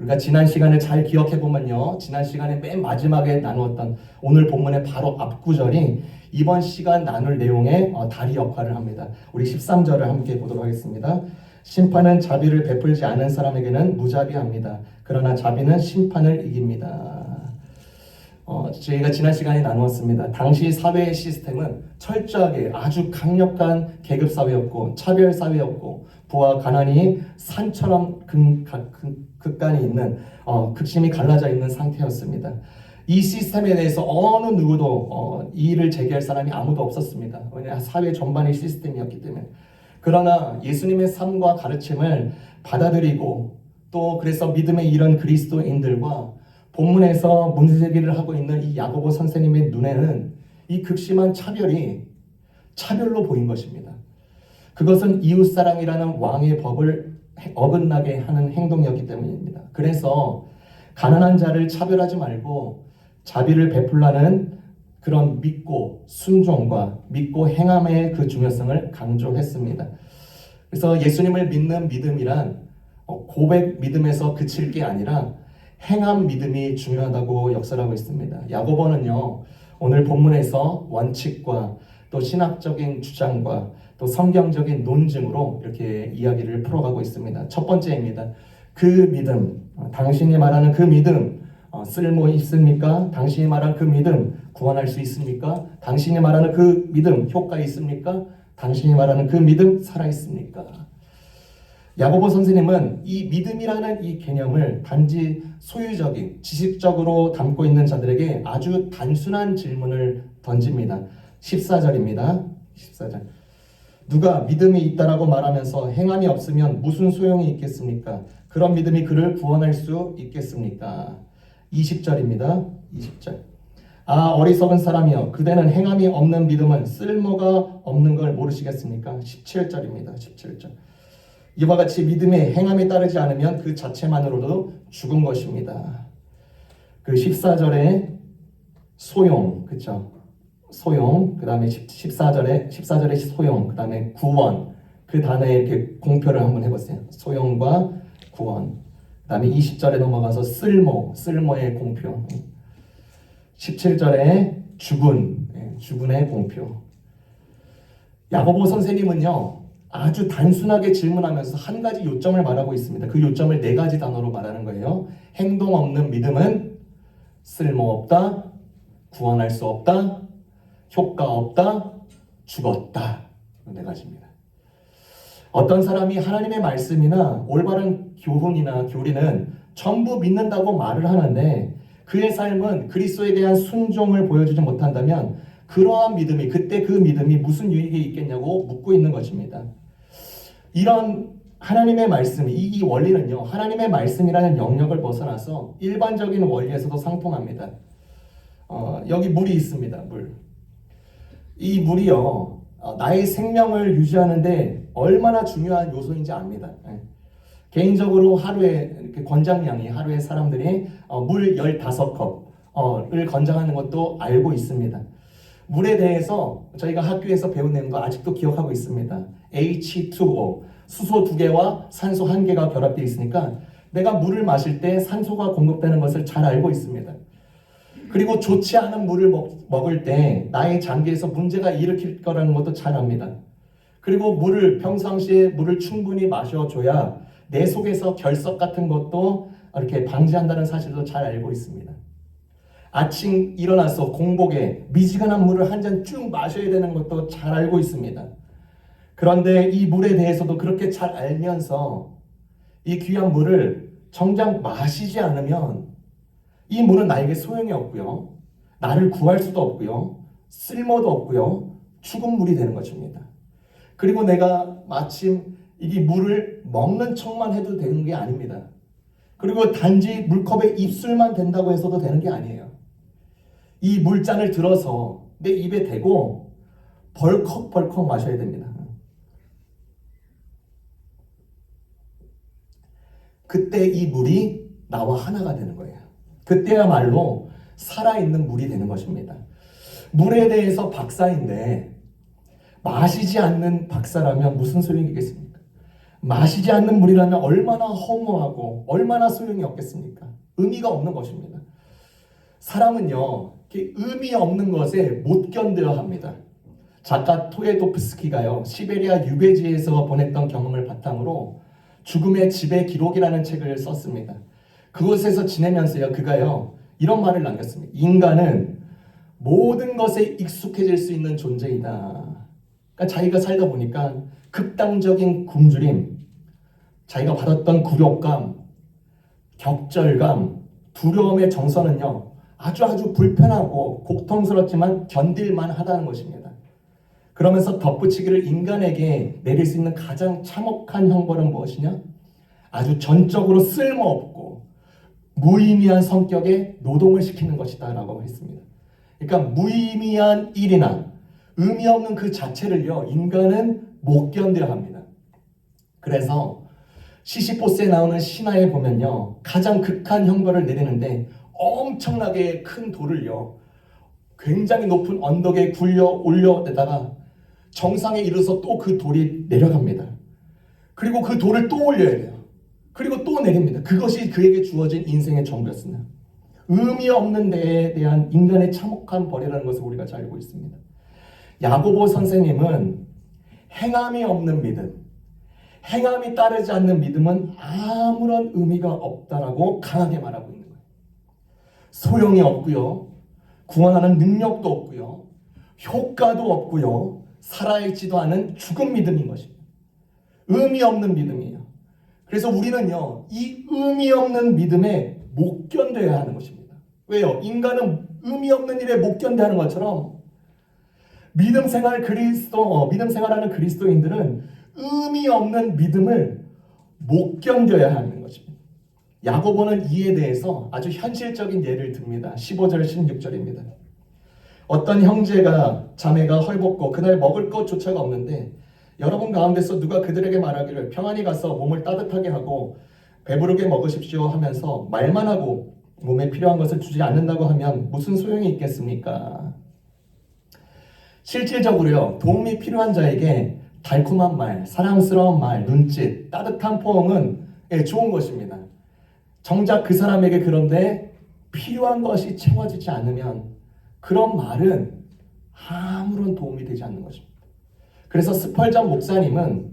우리가 지난 시간을 잘 기억해 보면요, 지난 시간에 맨 마지막에 나누었던 오늘 본문의 바로 앞구절이 이번 시간 나눌 내용의 다리 역할을 합니다. 우리 13절을 함께 보도록 하겠습니다. 심판은 자비를 베풀지 않은 사람에게는 무자비합니다. 그러나 자비는 심판을 이깁니다. 저희가 지난 시간에 나누었습니다. 당시 사회의 시스템은 철저하게 아주 강력한 계급 사회였고 차별 사회였고 부와 가난이 산처럼 극간이 있는 극심히 갈라져 있는 상태였습니다. 이 시스템에 대해서 어느 누구도 이의를 제기할 사람이 아무도 없었습니다. 왜냐하면 사회 전반의 시스템이었기 때문에. 그러나 예수님의 삶과 가르침을 받아들이고 또 그래서 믿음에 이른 그리스도인들과 본문에서 문제제기를 하고 있는 이 야고보 선생님의 눈에는 이 극심한 차별이 차별로 보인 것입니다. 그것은 이웃사랑이라는 왕의 법을 어긋나게 하는 행동이었기 때문입니다. 그래서 가난한 자를 차별하지 말고 자비를 베풀라는 그런 믿고 순종과 믿고 행함의 그 중요성을 강조했습니다. 그래서 예수님을 믿는 믿음이란 고백 믿음에서 그칠 게 아니라 행함 믿음이 중요하다고 역설하고 있습니다. 야고보는요, 오늘 본문에서 원칙과 또 신학적인 주장과 또 성경적인 논증으로 이렇게 이야기를 풀어가고 있습니다. 첫 번째입니다. 그 믿음, 당신이 말하는 그 믿음 쓸모 있습니까? 당신이 말하는 그 믿음 구원할 수 있습니까? 당신이 말하는 그 믿음 효과 있습니까? 당신이 말하는 그 믿음 살아 있습니까? 야고보 선생님은 이 믿음이라는 이 개념을 단지 소유적인 지식적으로 담고 있는 자들에게 아주 단순한 질문을 던집니다. 14절입니다. 14절. 누가 믿음이 있다라고 말하면서 행함이 없으면 무슨 소용이 있겠습니까? 그런 믿음이 그를 구원할 수 있겠습니까? 20절입니다. 20절. 아, 어리석은 사람이여, 그대는 행함이 없는 믿음은 쓸모가 없는 걸 모르시겠습니까? 17절입니다. 17절. 이와 같이 믿음에 행함이 따르지 않으면 그 자체만으로도 죽은 것입니다. 그 14절에 소용, 그쵸? 소용, 그 다음에 14절에 소용, 그 다음에 구원, 그 단어에 이렇게 공표를 한번 해보세요. 소용과 구원. 그 다음에 20절에 넘어가서 쓸모의 공표. 17절에 죽은의 공표. 야고보 선생님은요, 아주 단순하게 질문하면서 한 가지 요점을 말하고 있습니다. 그 요점을 네 가지 단어로 말하는 거예요. 행동 없는 믿음은 쓸모없다, 구원할 수 없다, 효과 없다, 죽었다. 네 가지입니다. 어떤 사람이 하나님의 말씀이나 올바른 교훈이나 교리는 전부 믿는다고 말을 하는데 그의 삶은 그리스도에 대한 순종을 보여주지 못한다면 그러한 믿음이 그때 그 믿음이 무슨 유익이 있겠냐고 묻고 있는 것입니다. 이런 하나님의 말씀, 이 원리는요, 하나님의 말씀이라는 영역을 벗어나서 일반적인 원리에서도 상통합니다. 여기 물이 있습니다. 물. 이 물이요, 나의 생명을 유지하는데 얼마나 중요한 요소인지 압니다. 개인적으로 하루에 이렇게 권장량이 하루에 사람들이 물 15컵을 권장하는 것도 알고 있습니다. 물에 대해서 저희가 학교에서 배운 내용도 아직도 기억하고 있습니다. H2O, 수소 2개와 산소 1개가 결합되어 있으니까 내가 물을 마실 때 산소가 공급되는 것을 잘 알고 있습니다. 그리고 좋지 않은 물을 먹을 때 나의 장기에서 문제가 일으킬 거라는 것도 잘 압니다. 그리고 평상시에 물을 충분히 마셔줘야 내 속에서 결석 같은 것도 이렇게 방지한다는 사실도 잘 알고 있습니다. 아침 일어나서 공복에 미지근한 물을 한 잔 쭉 마셔야 되는 것도 잘 알고 있습니다. 그런데 이 물에 대해서도 그렇게 잘 알면서 이 귀한 물을 정작 마시지 않으면 이 물은 나에게 소용이 없고요. 나를 구할 수도 없고요. 쓸모도 없고요. 죽은 물이 되는 것입니다. 그리고 내가 마침 이 물을 먹는 척만 해도 되는 게 아닙니다. 그리고 단지 물컵에 입술만 된다고 해서도 되는 게 아니에요. 이 물잔을 들어서 내 입에 대고 벌컥벌컥 마셔야 됩니다. 그때 이 물이 나와 하나가 되는 거예요. 그때야말로 살아있는 물이 되는 것입니다. 물에 대해서 박사인데 마시지 않는 박사라면 무슨 소용이겠습니까? 마시지 않는 물이라면 얼마나 허무하고 얼마나 소용이 없겠습니까? 의미가 없는 것입니다. 사람은요, 의미 없는 것에 못 견뎌야 합니다. 작가 토에도프스키가요, 시베리아 유배지에서 보냈던 경험을 바탕으로 죽음의 지배 기록이라는 책을 썼습니다. 그곳에서 지내면서요, 그가요, 이런 말을 남겼습니다. 인간은 모든 것에 익숙해질 수 있는 존재이다. 그러니까 자기가 살다 보니까 극단적인 굶주림, 자기가 받았던 굴욕감, 격절감, 두려움의 정서는요, 아주 불편하고 고통스럽지만 견딜만 하다는 것입니다. 그러면서 덧붙이기를 인간에게 내릴 수 있는 가장 참혹한 형벌은 무엇이냐? 아주 전적으로 쓸모없고 무의미한 성격의 노동을 시키는 것이다 라고 했습니다. 그러니까 무의미한 일이나 의미 없는 그 자체를요, 인간은 못 견뎌야 합니다. 그래서 시시포스에 나오는 신화에 보면요, 가장 극한 형벌을 내리는데 엄청나게 큰 돌을요, 굉장히 높은 언덕에 굴려 올려내다가 정상에 이르러서 또 그 돌이 내려갑니다. 그리고 그 돌을 또 올려야 돼요. 그리고 또 내립니다. 그것이 그에게 주어진 인생의 전부였습니다. 의미 없는 데에 대한 인간의 참혹한 벌이라는 것을 우리가 잘 알고 있습니다. 야고보 선생님은 행함이 없는 믿음, 행함이 따르지 않는 믿음은 아무런 의미가 없다라고 강하게 말하고 있는 거예요. 소용이 없고요, 구원하는 능력도 없고요, 효과도 없고요, 살아있지도 않은 죽은 믿음인 것입니다. 의미 없는 믿음이에요. 그래서 우리는요, 이 의미 없는 믿음에 못 견뎌야 하는 것입니다. 왜요? 인간은 의미 없는 일에 못 견뎌야 하는 것처럼 믿음 생활하는 그리스도인들은 의미 없는 믿음을 못 견뎌야 하는 것입니다. 야고보는 이에 대해서 아주 현실적인 예를 듭니다. 15절 16절입니다. 어떤 형제가 자매가 헐벗고 그날 먹을 것조차가 없는데 여러분 가운데서 누가 그들에게 말하기를 평안히 가서 몸을 따뜻하게 하고 배부르게 먹으십시오 하면서 말만 하고 몸에 필요한 것을 주지 않는다고 하면 무슨 소용이 있겠습니까? 실질적으로요, 도움이 필요한 자에게 달콤한 말, 사랑스러운 말, 눈짓, 따뜻한 포옹은 좋은 것입니다. 정작 그 사람에게 그런데 필요한 것이 채워지지 않으면 그런 말은 아무런 도움이 되지 않는 것입니다. 그래서 스펄전 목사님은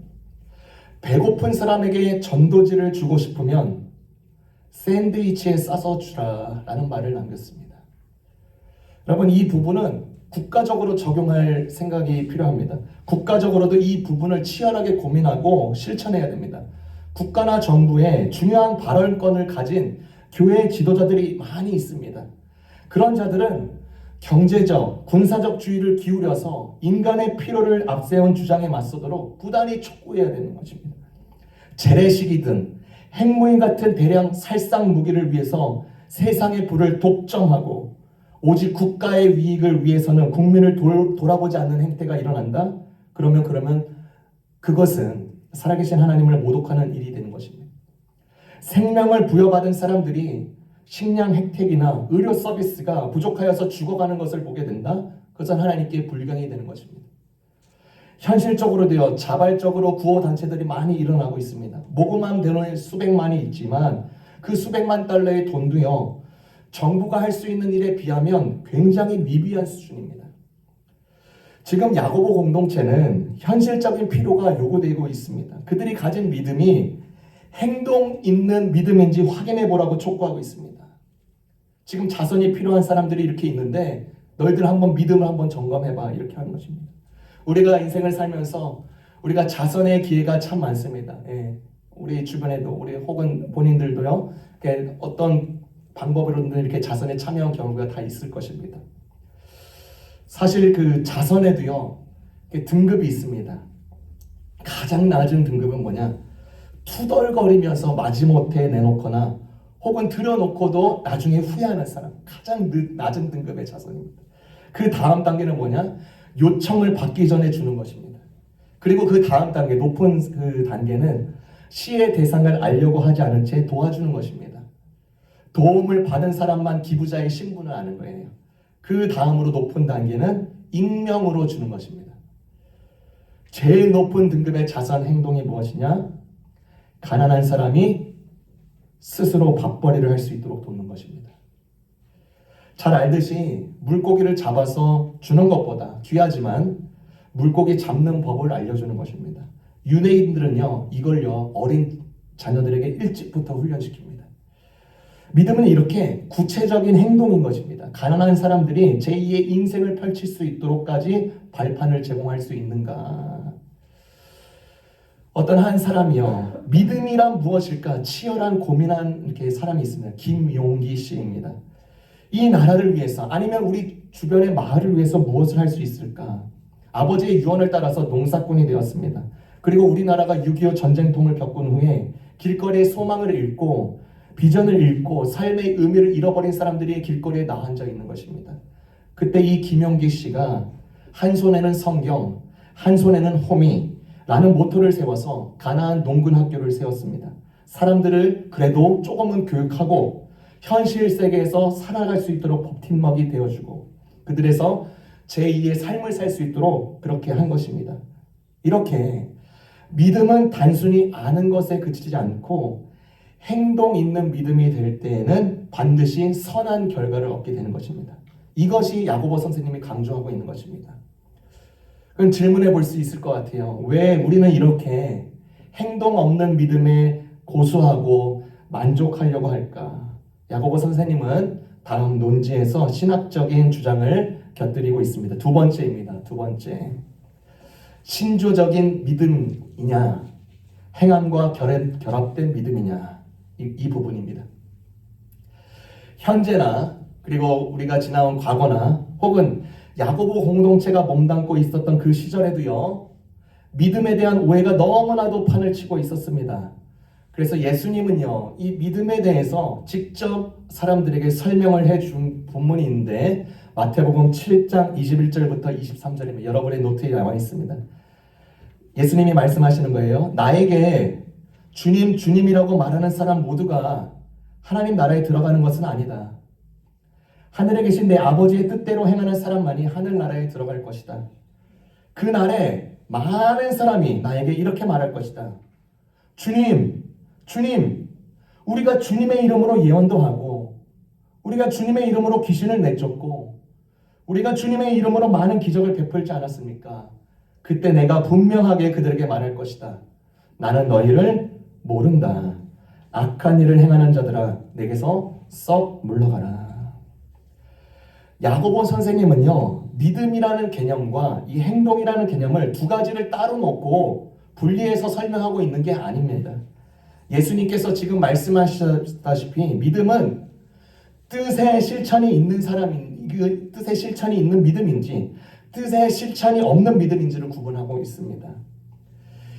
배고픈 사람에게 전도지를 주고 싶으면 샌드위치에 싸서 주라 라는 말을 남겼습니다. 여러분, 이 부분은 국가적으로 적용할 생각이 필요합니다. 국가적으로도 이 부분을 치열하게 고민하고 실천해야 됩니다. 국가나 정부에 중요한 발언권을 가진 교회 지도자들이 많이 있습니다. 그런 자들은 경제적, 군사적 주의를 기울여서 인간의 필요를 앞세운 주장에 맞서도록 부단히 촉구해야 되는 것입니다. 재래식이든 핵무인 같은 대량 살상 무기를 위해서 세상의 부를 독점하고 오직 국가의 이익을 위해서는 국민을 돌아보지 않는 행태가 일어난다? 그러면 그것은 살아계신 하나님을 모독하는 일이 되는 것입니다. 생명을 부여받은 사람들이 식량 혜택이나 의료 서비스가 부족하여서 죽어가는 것을 보게 된다? 그것은 하나님께 불경이 되는 것입니다. 현실적으로도요, 자발적으로 구호단체들이 많이 일어나고 있습니다. 모금한 데는 수백만이 있지만 그 수백만 달러의 돈도요, 정부가 할 수 있는 일에 비하면 굉장히 미비한 수준입니다. 지금 야고보 공동체는 현실적인 필요가 요구되고 있습니다. 그들이 가진 믿음이 행동 있는 믿음인지 확인해 보라고 촉구하고 있습니다. 지금 자선이 필요한 사람들이 이렇게 있는데 너희들 한번 믿음을 한번 점검해봐, 이렇게 하는 것입니다. 우리가 인생을 살면서 우리가 자선의 기회가 참 많습니다. 우리 주변에도 우리 혹은 본인들도요, 어떤 방법으로든 이렇게 자선에 참여한 경우가 다 있을 것입니다. 사실 그 자선에도요, 등급이 있습니다. 가장 낮은 등급은 뭐냐? 투덜거리면서 마지못해 내놓거나 혹은 들여놓고도 나중에 후회하는 사람, 가장 낮은 등급의 자선입니다. 그 다음 단계는 뭐냐? 요청을 받기 전에 주는 것입니다. 그리고 그 다음 단계, 높은 그 단계는 시의 대상을 알려고 하지 않은 채 도와주는 것입니다. 도움을 받은 사람만 기부자의 신분을 아는 거예요. 그 다음으로 높은 단계는 익명으로 주는 것입니다. 제일 높은 등급의 자선 행동이 무엇이냐? 가난한 사람이 스스로 밥벌이를 할 수 있도록 돕는 것입니다. 잘 알듯이 물고기를 잡아서 주는 것보다 귀하지만 물고기 잡는 법을 알려주는 것입니다. 유대인들은요, 이걸요, 어린 자녀들에게 일찍부터 훈련시킵니다. 믿음은 이렇게 구체적인 행동인 것입니다. 가난한 사람들이 제2의 인생을 펼칠 수 있도록까지 발판을 제공할 수 있는가? 어떤 한 사람이요, 믿음이란 무엇일까 치열한 고민한 이렇게 사람이 있습니다. 김용기 씨입니다. 이 나라를 위해서 아니면 우리 주변의 마을을 위해서 무엇을 할 수 있을까? 아버지의 유언을 따라서 농사꾼이 되었습니다. 그리고 우리나라가 6.25 전쟁통을 겪은 후에 길거리에 소망을 잃고 비전을 잃고 삶의 의미를 잃어버린 사람들이 길거리에 나앉아 있는 것입니다. 그때 이 김용기 씨가 한 손에는 성경, 한 손에는 호미라는 모토를 세워서 가나안 농군 학교를 세웠습니다. 사람들을 그래도 조금은 교육하고 현실 세계에서 살아갈 수 있도록 버팀목이 되어주고 그들에서 제2의 삶을 살 수 있도록 그렇게 한 것입니다. 이렇게 믿음은 단순히 아는 것에 그치지 않고 행동 있는 믿음이 될 때에는 반드시 선한 결과를 얻게 되는 것입니다. 이것이 야고보 선생님이 강조하고 있는 것입니다. 그럼 질문해 볼 수 있을 것 같아요. 왜 우리는 이렇게 행동 없는 믿음에 고수하고 만족하려고 할까? 야고보 선생님은 다음 논지에서 신학적인 주장을 곁들이고 있습니다. 두 번째입니다. 두 번째. 신조적인 믿음이냐, 행함과 결합된 믿음이냐, 이 부분입니다. 현재나 그리고 우리가 지나온 과거나 혹은 야고보 공동체가 몸담고 있었던 그 시절에도요, 믿음에 대한 오해가 너무나도 판을 치고 있었습니다. 그래서 예수님은요, 이 믿음에 대해서 직접 사람들에게 설명을 해준 본문이 있는데 마태복음 7장 21절부터 23절입니다. 여러분의 노트에 나와 있습니다. 예수님이 말씀하시는 거예요. 나에게 주님, 주님이라고 말하는 사람 모두가 하나님 나라에 들어가는 것은 아니다. 하늘에 계신 내 아버지의 뜻대로 행하는 사람만이 하늘나라에 들어갈 것이다. 그날에 많은 사람이 나에게 이렇게 말할 것이다. 주님, 주님, 우리가 주님의 이름으로 예언도 하고 우리가 주님의 이름으로 귀신을 내쫓고 우리가 주님의 이름으로 많은 기적을 베풀지 않았습니까? 그때 내가 분명하게 그들에게 말할 것이다. 나는 너희를 모른다. 악한 일을 행하는 자들아, 내게서 썩 물러가라. 야고보 선생님은요, 믿음이라는 개념과 이 행동이라는 개념을 두 가지를 따로 놓고 분리해서 설명하고 있는 게 아닙니다. 예수님께서 지금 말씀하셨다시피 믿음은 뜻의 실천이 있는 사람인, 뜻의 실천이 있는 믿음인지 뜻의 실천이 없는 믿음인지를 구분하고 있습니다.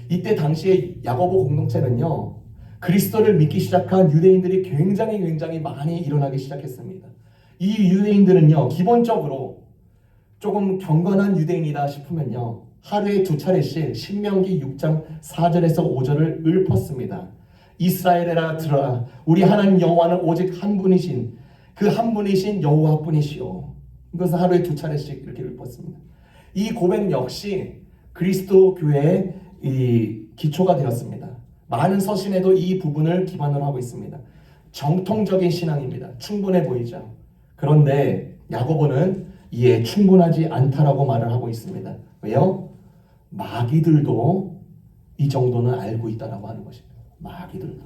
이때 당시에 야고보 공동체는요, 그리스도를 믿기 시작한 유대인들이 굉장히 많이 일어나기 시작했습니다. 이 유대인들은요, 기본적으로 조금 경건한 유대인이다 싶으면요, 하루에 2차례씩 신명기 6장 4절에서 5절을 읊었습니다. 이스라엘에라 들어라, 우리 하나님 여호와는 오직 한 분이신 그 한 분이신 여호와뿐이시오. 이것을 하루에 2차례씩 이렇게 읊었습니다. 이 고백 역시 그리스도 교회의 이 기초가 되었습니다. 많은 서신에도 이 부분을 기반으로 하고 있습니다. 정통적인 신앙입니다. 충분해 보이죠. 그런데 야고보는 이에 충분하지 않다라고 말을 하고 있습니다. 왜요? 마귀들도 이 정도는 알고 있다라고 하는 것입니다. 마귀들도.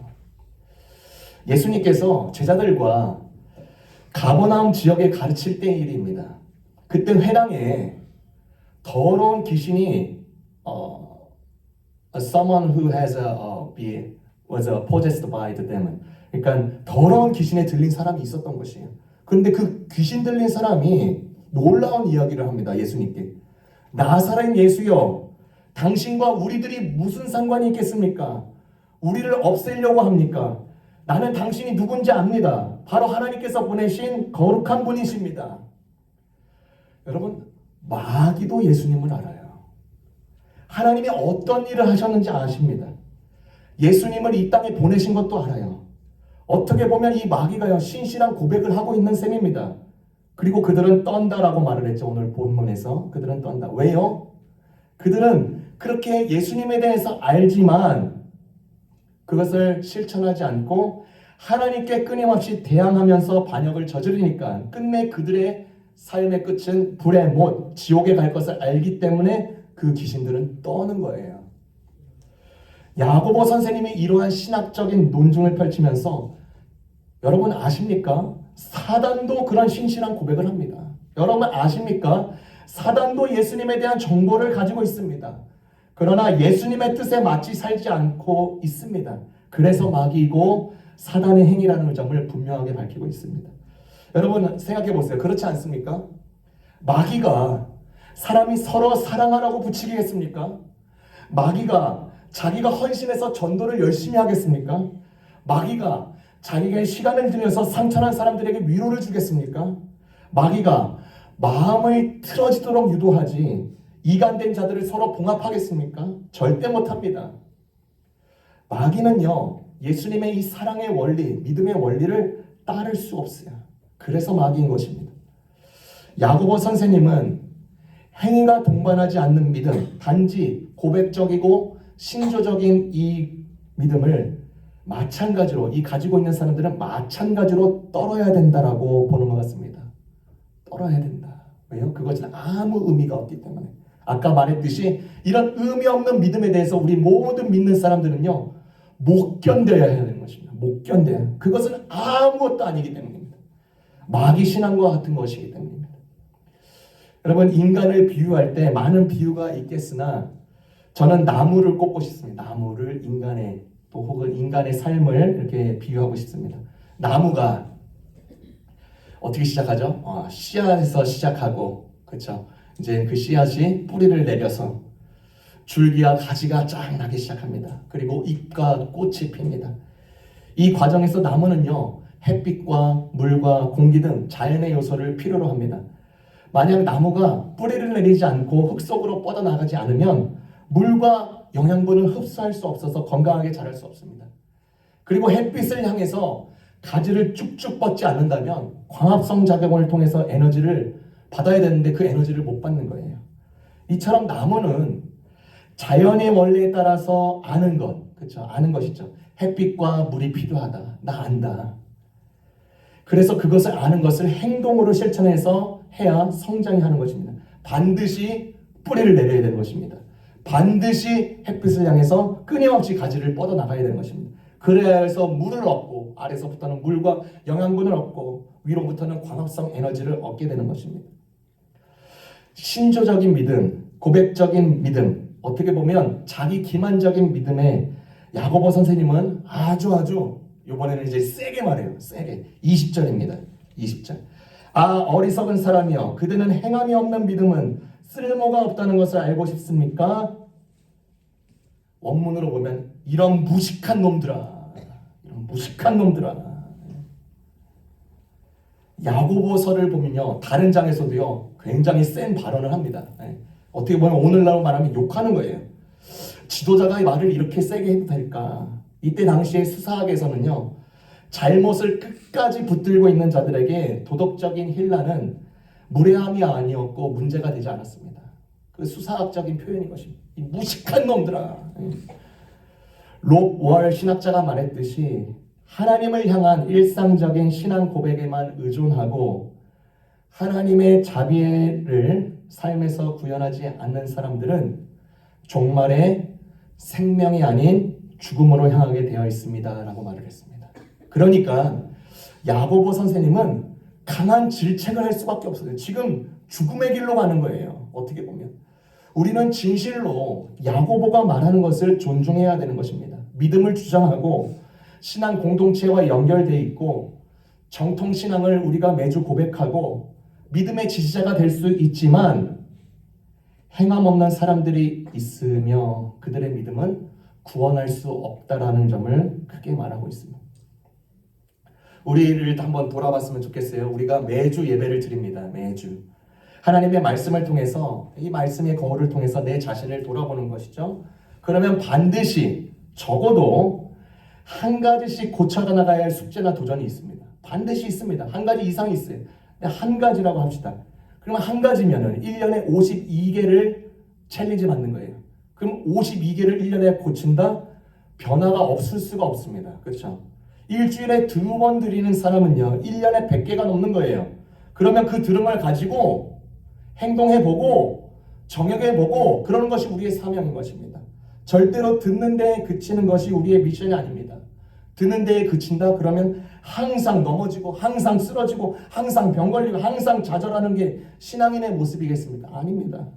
예수님께서 제자들과 가버나움 지역에 가르칠 때의 일입니다. 그때 회당에 더러운 귀신이 someone who was possessed by the demon. 그러니까 더러운 귀신에 들린 사람이 있었던 것이에요. 그런데 그 귀신 들린 사람이 놀라운 이야기를 합니다. 예수님께. 나사렛 예수여, 당신과 우리들이 무슨 상관이 있겠습니까? 우리를 없애려고 합니까? 나는 당신이 누군지 압니다. 바로 하나님께서 보내신 거룩한 분이십니다. 여러분, 마귀도 예수님을 알아요. 하나님이 어떤 일을 하셨는지 아십니다. 예수님을 이 땅에 보내신 것도 알아요. 어떻게 보면 이 마귀가요, 신실한 고백을 하고 있는 셈입니다. 그리고 그들은 떤다라고 말을 했죠. 오늘 본문에서 그들은 떤다. 왜요? 그들은 그렇게 예수님에 대해서 알지만 그것을 실천하지 않고 하나님께 끊임없이 대항하면서 반역을 저지르니까 끝내 그들의 삶의 끝은 불의 못, 지옥에 갈 것을 알기 때문에 그 귀신들은 떠는 거예요. 야고보 선생님이 이러한 신학적인 논증을 펼치면서 여러분 아십니까? 사단도 그런 신실한 고백을 합니다. 여러분 아십니까? 사단도 예수님에 대한 정보를 가지고 있습니다. 그러나 예수님의 뜻에 맞지 살지 않고 있습니다. 그래서 마귀이고 사단의 행위라는 점을 분명하게 밝히고 있습니다. 여러분 생각해 보세요. 그렇지 않습니까? 마귀가 사람이 서로 사랑하라고 부추기겠습니까? 마귀가 자기가 헌신해서 전도를 열심히 하겠습니까? 마귀가 자기가 시간을 들여서 상처난 사람들에게 위로를 주겠습니까? 마귀가 마음을 틀어지도록 유도하지 이간된 자들을 서로 봉합하겠습니까? 절대 못합니다. 마귀는요, 예수님의 이 사랑의 원리, 믿음의 원리를 따를 수 없어요. 그래서 마귀인 것입니다. 야고보 선생님은 행위가 동반하지 않는 믿음, 단지 고백적이고 신조적인 이 믿음을 마찬가지로, 이 가지고 있는 사람들은 마찬가지로 떨어야 된다라고 보는 것 같습니다. 떨어야 된다. 왜요? 그것은 아무 의미가 없기 때문에. 아까 말했듯이 이런 의미 없는 믿음에 대해서 우리 모든 믿는 사람들은요, 못 견뎌야 하는 것입니다. 못 견뎌야. 그것은 아무것도 아니기 때문입니다. 마귀 신앙과 같은 것이기 때문입니다. 여러분, 인간을 비유할 때 많은 비유가 있겠으나 저는 나무를 꼽고 싶습니다. 나무를 인간의 또 혹은 인간의 삶을 이렇게 비유하고 싶습니다. 나무가 어떻게 시작하죠? 씨앗에서 시작하고, 그렇죠? 이제 그 씨앗이 뿌리를 내려서 줄기와 가지가 쫙 나기 시작합니다. 그리고 잎과 꽃이 핍니다. 이 과정에서 나무는요, 햇빛과 물과 공기 등 자연의 요소를 필요로 합니다. 만약 나무가 뿌리를 내리지 않고 흙 속으로 뻗어나가지 않으면 물과 영양분을 흡수할 수 없어서 건강하게 자랄 수 없습니다. 그리고 햇빛을 향해서 가지를 쭉쭉 뻗지 않는다면 광합성 작용을 통해서 에너지를 받아야 되는데 그 에너지를 못 받는 거예요. 이처럼 나무는 자연의 원리에 따라서 아는 것, 그렇죠? 아는 것이죠. 햇빛과 물이 필요하다. 나 안다. 그래서 그것을 아는 것을 행동으로 실천해서 해야 성장이 하는 것입니다. 반드시 뿌리를 내려야 되는 것입니다. 반드시 햇빛을 향해서 끊임없이 가지를 뻗어나가야 되는 것입니다. 그래야 해서 물을 얻고 아래서부터는 물과 영양분을 얻고 위로부터는 광합성 에너지를 얻게 되는 것입니다. 신조적인 믿음, 고백적인 믿음, 어떻게 보면 자기 기만적인 믿음에 야고보 선생님은 아주 이번에는 이제 세게 말해요. 세게. 20절입니다. 20절. 아, 어리석은 사람이여, 그대는 행함이 없는 믿음은 쓸모가 없다는 것을 알고 싶습니까? 원문으로 보면 이런 무식한 놈들아, 이런 무식한 놈들아. 야고보서를 보면요, 다른 장에서도요 굉장히 센 발언을 합니다. 어떻게 보면 오늘날로 말하면 욕하는 거예요. 지도자가 이 말을 이렇게 세게 해도 될까? 이때 당시에 수사학에서는요, 잘못을 끝까지 붙들고 있는 자들에게 도덕적인 힐난은 무례함이 아니었고 문제가 되지 않았습니다. 그 수사학적인 표현인 것입니다. 이 무식한 놈들아. 롭 월 신학자가 말했듯이 하나님을 향한 일상적인 신앙 고백에만 의존하고 하나님의 자비를 삶에서 구현하지 않는 사람들은 종말에 생명이 아닌 죽음으로 향하게 되어 있습니다 라고 말을 했습니다. 그러니까 야고보 선생님은 강한 질책을 할 수밖에 없어요. 지금 죽음의 길로 가는 거예요. 어떻게 보면 우리는 진실로 야고보가 말하는 것을 존중해야 되는 것입니다. 믿음을 주장하고 신앙 공동체와 연결되어 있고 정통신앙을 우리가 매주 고백하고 믿음의 지지자가 될 수 있지만 행함 없는 사람들이 있으며 그들의 믿음은 구원할 수 없다라는 점을 크게 말하고 있습니다. 우리를 한번 돌아봤으면 좋겠어요. 우리가 매주 예배를 드립니다. 매주. 하나님의 말씀을 통해서, 이 말씀의 거울을 통해서 내 자신을 돌아보는 것이죠. 그러면 반드시 적어도 한 가지씩 고쳐나가야 할 숙제나 도전이 있습니다. 반드시 있습니다. 한 가지 이상이 있어요. 한 가지라고 합시다. 그러면 한 가지면은 1년에 52개를 챌린지 받는 거예요. 그럼 52개를 1년에 고친다? 변화가 없을 수가 없습니다. 그렇죠? 일주일에 2번 드리는 사람은요, 1년에 100개가 넘는 거예요. 그러면 그 들음을 가지고 행동해보고 정역해보고 그러는 것이 우리의 사명인 것입니다. 절대로 듣는 데에 그치는 것이 우리의 미션이 아닙니다. 듣는 데에 그친다 그러면 항상 넘어지고 항상 쓰러지고 항상 병 걸리고 항상 좌절하는 게 신앙인의 모습이겠습니까? 아닙니다.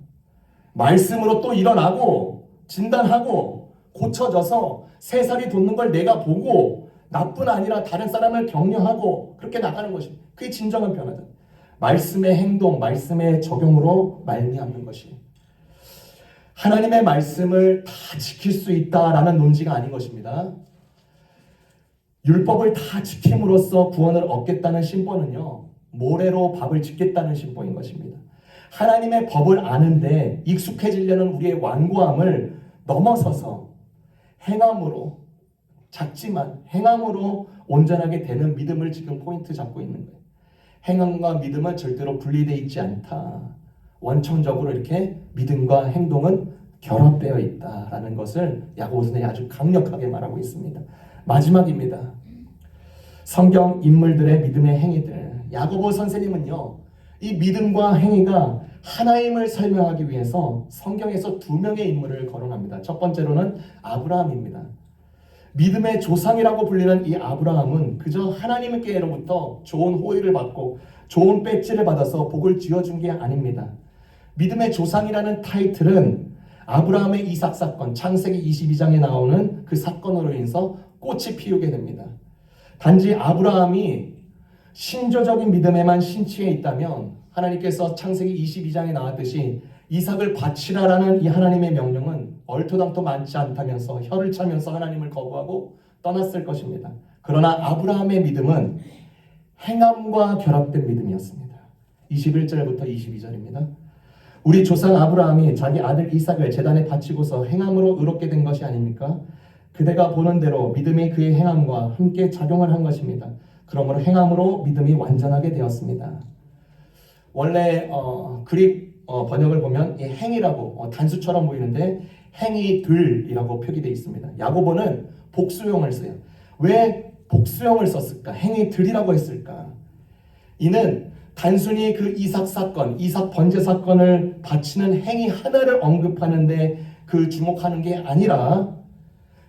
말씀으로 또 일어나고 진단하고 고쳐져서 세 살이 돋는 걸 내가 보고 나뿐 아니라 다른 사람을 격려하고 그렇게 나가는 것이 그게 진정한 변화다. 말씀의 행동, 말씀의 적용으로 말미암는 것이 하나님의 말씀을 다 지킬 수 있다라는 논지가 아닌 것입니다. 율법을 다 지킴으로써 구원을 얻겠다는 신분은요, 모래로 밥을 짓겠다는 신분인 것입니다. 하나님의 법을 아는데 익숙해지려는 우리의 완고함을 넘어서서 행함으로, 작지만 행함으로 온전하게 되는 믿음을 지금 포인트 잡고 있는 거예요. 행함과 믿음은 절대로 분리되어 있지 않다. 원천적으로 이렇게 믿음과 행동은 결합되어 있다라는 것을 야고보서는 아주 강력하게 말하고 있습니다. 마지막입니다. 성경 인물들의 믿음의 행위들. 야고보 선생님은요, 이 믿음과 행위가 하나임을 설명하기 위해서 성경에서 2명의 인물을 거론합니다. 첫 번째로는 아브라함입니다. 믿음의 조상이라고 불리는 이 아브라함은 그저 하나님께로부터 좋은 호의를 받고 좋은 배지를 받아서 복을 지어준 게 아닙니다. 믿음의 조상이라는 타이틀은 아브라함의 이삭 사건, 창세기 22장에 나오는 그 사건으로 인해서 꽃이 피우게 됩니다. 단지 아브라함이 신조적인 믿음에만 신취해 있다면 하나님께서 창세기 22장에 나왔듯이 이삭을 바치라라는 이 하나님의 명령은 얼토당토 많지 않다면서 혀를 차면서 하나님을 거부하고 떠났을 것입니다. 그러나 아브라함의 믿음은 행함과 결합된 믿음이었습니다. 21절부터 22절입니다. 우리 조상 아브라함이 자기 아들 이삭을 제단에 바치고서 행함으로 의롭게 된 것이 아닙니까? 그대가 보는 대로 믿음이 그의 행함과 함께 작용을 한 것입니다. 그러므로 행함으로 믿음이 완전하게 되었습니다. 원래 그릭 번역을 보면 이 행이라고 단수처럼 보이는데 행이들이라고 표기되어 있습니다. 야고보는 복수형을 써요. 왜 복수형을 썼을까? 행이들이라고 했을까? 이는 단순히 그 이삭 사건, 이삭 번제 사건을 바치는 행위 하나를 언급하는데 그 주목하는 게 아니라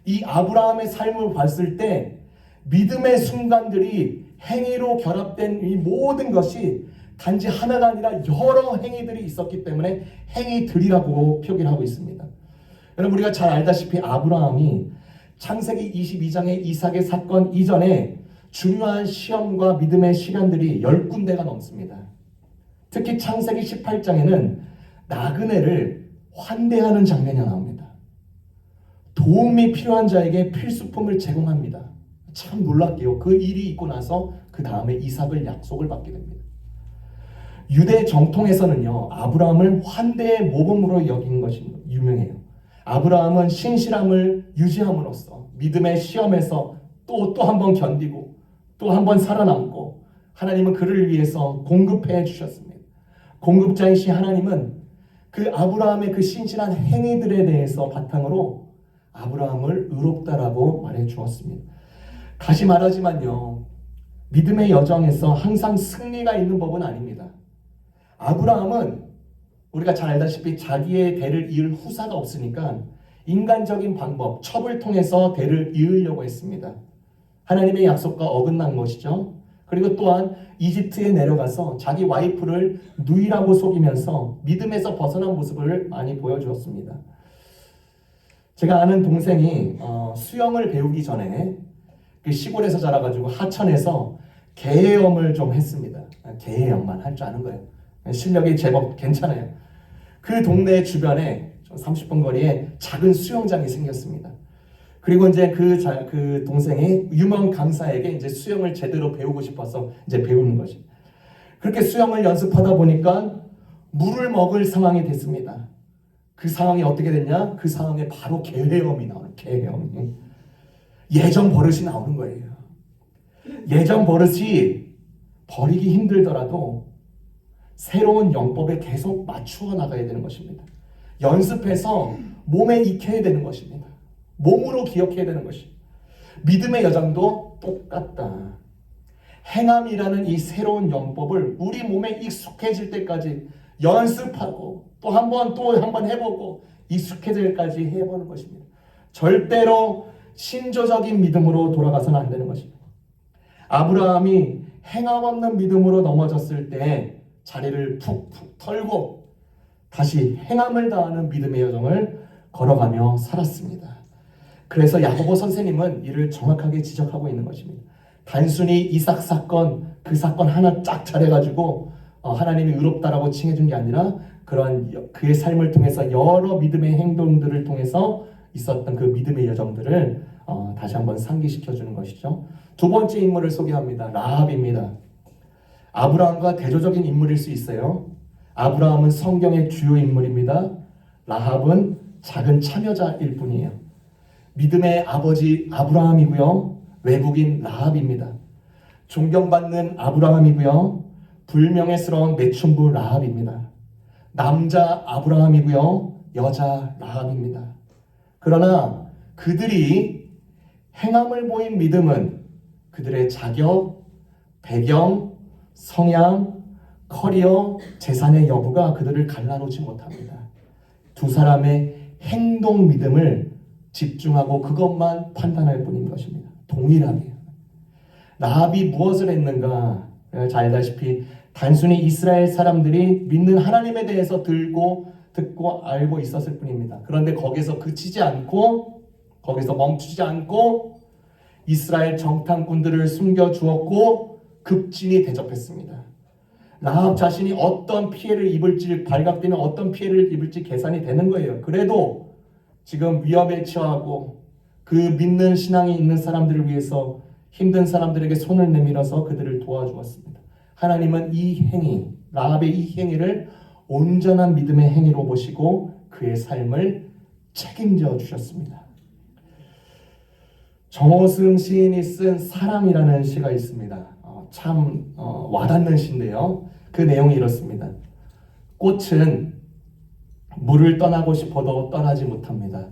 이 아브라함의 삶을 봤을 때 믿음의 순간들이 행위로 결합된 이 모든 것이 단지 하나가 아니라 여러 행위들이 있었기 때문에 행위들이라고 표기를 하고 있습니다. 여러분 우리가 잘 알다시피 아브라함이 창세기 22장의 이삭의 사건 이전에 중요한 시험과 믿음의 시간들이 10군데가 넘습니다. 특히 창세기 18장에는 나그네를 환대하는 장면이 나옵니다. 도움이 필요한 자에게 필수품을 제공합니다. 참 놀랍게요. 그 일이 있고 나서 그 다음에 이삭을 약속을 받게 됩니다. 유대 정통에서는요, 아브라함을 환대의 모범으로 여기는 것이 유명해요. 아브라함은 신실함을 유지함으로써 믿음의 시험에서 또 한 번 견디고 또 한 번 살아남고 하나님은 그를 위해서 공급해 주셨습니다. 공급자이신 하나님은 그 아브라함의 그 신실한 행위들에 대해서 바탕으로 아브라함을 의롭다라고 말해 주었습니다. 다시 말하지만요, 믿음의 여정에서 항상 승리가 있는 법은 아닙니다. 아브라함은 우리가 잘 알다시피 자기의 대를 이을 후사가 없으니까 인간적인 방법, 첩을 통해서 대를 이으려고 했습니다. 하나님의 약속과 어긋난 것이죠. 그리고 또한 이집트에 내려가서 자기 와이프를 누이라고 속이면서 믿음에서 벗어난 모습을 많이 보여주었습니다. 제가 아는 동생이 수영을 배우기 전에 그 시골에서 자라가지고 하천에서 개헤엄을 좀 했습니다. 개헤엄만 할 줄 아는 거예요. 실력이 제법 괜찮아요. 그 동네 주변에 30분 거리에 작은 수영장이 생겼습니다. 그리고 이제 그 동생이 유명 강사에게 이제 수영을 제대로 배우고 싶어서 이제 배우는 거죠. 그렇게 수영을 연습하다 보니까 물을 먹을 상황이 됐습니다. 그 상황이 어떻게 됐냐? 그 상황에 바로 개헤엄이 나오는 개헤엄이. 예전 버릇이 나오는 거예요. 예전 버릇이 버리기 힘들더라도 새로운 영법에 계속 맞추어 나가야 되는 것입니다. 연습해서 몸에 익혀야 되는 것입니다. 몸으로 기억해야 되는 것이. 믿음의 여정도 똑같다. 행함이라는 이 새로운 영법을 우리 몸에 익숙해질 때까지 연습하고 또 한 번 해보고 익숙해질 때까지 해보는 것입니다. 절대로 신조적인 믿음으로 돌아가서는 안 되는 것입니다. 아브라함이 행함 없는 믿음으로 넘어졌을 때 자리를 푹푹 털고 다시 행함을 다하는 믿음의 여정을 걸어가며 살았습니다. 그래서 야고보 선생님은 이를 정확하게 지적하고 있는 것입니다. 단순히 이삭 사건, 그 사건 하나 쫙 잘해가지고 하나님이 의롭다라고 칭해준 게 아니라 그러한 그의 삶을 통해서 여러 믿음의 행동들을 통해서 있었던 그 믿음의 여정들을 다시 한번 상기시켜주는 것이죠. 두 번째 인물을 소개합니다. 라합입니다. 아브라함과 대조적인 인물일 수 있어요. 아브라함은 성경의 주요 인물입니다. 라합은 작은 참여자일 뿐이에요. 믿음의 아버지 아브라함이고요. 외국인 라합입니다. 존경받는 아브라함이고요. 불명예스러운 매춘부 라합입니다. 남자 아브라함이고요. 여자 라합입니다. 그러나 그들이 행함을 보인 믿음은 그들의 자격, 배경, 성향, 커리어, 재산의 여부가 그들을 갈라놓지 못합니다. 두 사람의 행동 믿음을 집중하고 그것만 판단할 뿐인 것입니다. 동일하게. 라합이 무엇을 했는가? 잘 알다시피 단순히 이스라엘 사람들이 믿는 하나님에 대해서 듣고 알고 있었을 뿐입니다. 그런데 거기서 멈추지 않고 이스라엘 정탐꾼들을 숨겨주었고 급진히 대접했습니다. 라합 자신이 어떤 피해를 입을지, 발각되면 어떤 피해를 입을지 계산이 되는 거예요. 그래도 지금 위험에 처하고 그 믿는 신앙이 있는 사람들을 위해서 힘든 사람들에게 손을 내밀어서 그들을 도와주었습니다. 하나님은 라합의 이 행위를 온전한 믿음의 행위로 보시고 그의 삶을 책임져 주셨습니다. 정호승 시인이 쓴 사랑이라는 시가 있습니다. 참 와닿는 시인데요. 그 내용이 이렇습니다. 꽃은 물을 떠나고 싶어도 떠나지 못합니다.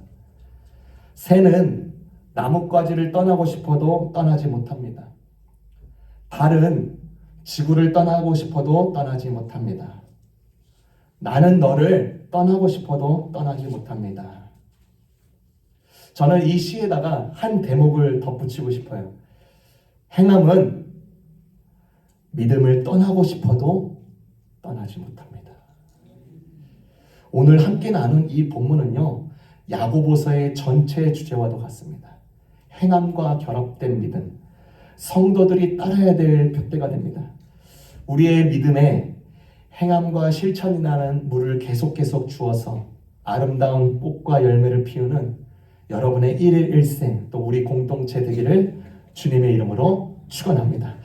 새는 나뭇가지를 떠나고 싶어도 떠나지 못합니다. 달은 지구를 떠나고 싶어도 떠나지 못합니다. 나는 너를 떠나고 싶어도 떠나지 못합니다. 저는 이 시에다가 한 대목을 덧붙이고 싶어요. 행함은 믿음을 떠나고 싶어도 떠나지 못합니다. 오늘 함께 나눈 이 본문은요, 야고보서의 전체 주제와도 같습니다. 행함과 결합된 믿음, 성도들이 따라야 될 표대가 됩니다. 우리의 믿음에 행함과 실천이라는 물을 계속 주어서 아름다운 꽃과 열매를 피우는 여러분의 일일 일생 또 우리 공동체 되기를 주님의 이름으로 축원합니다.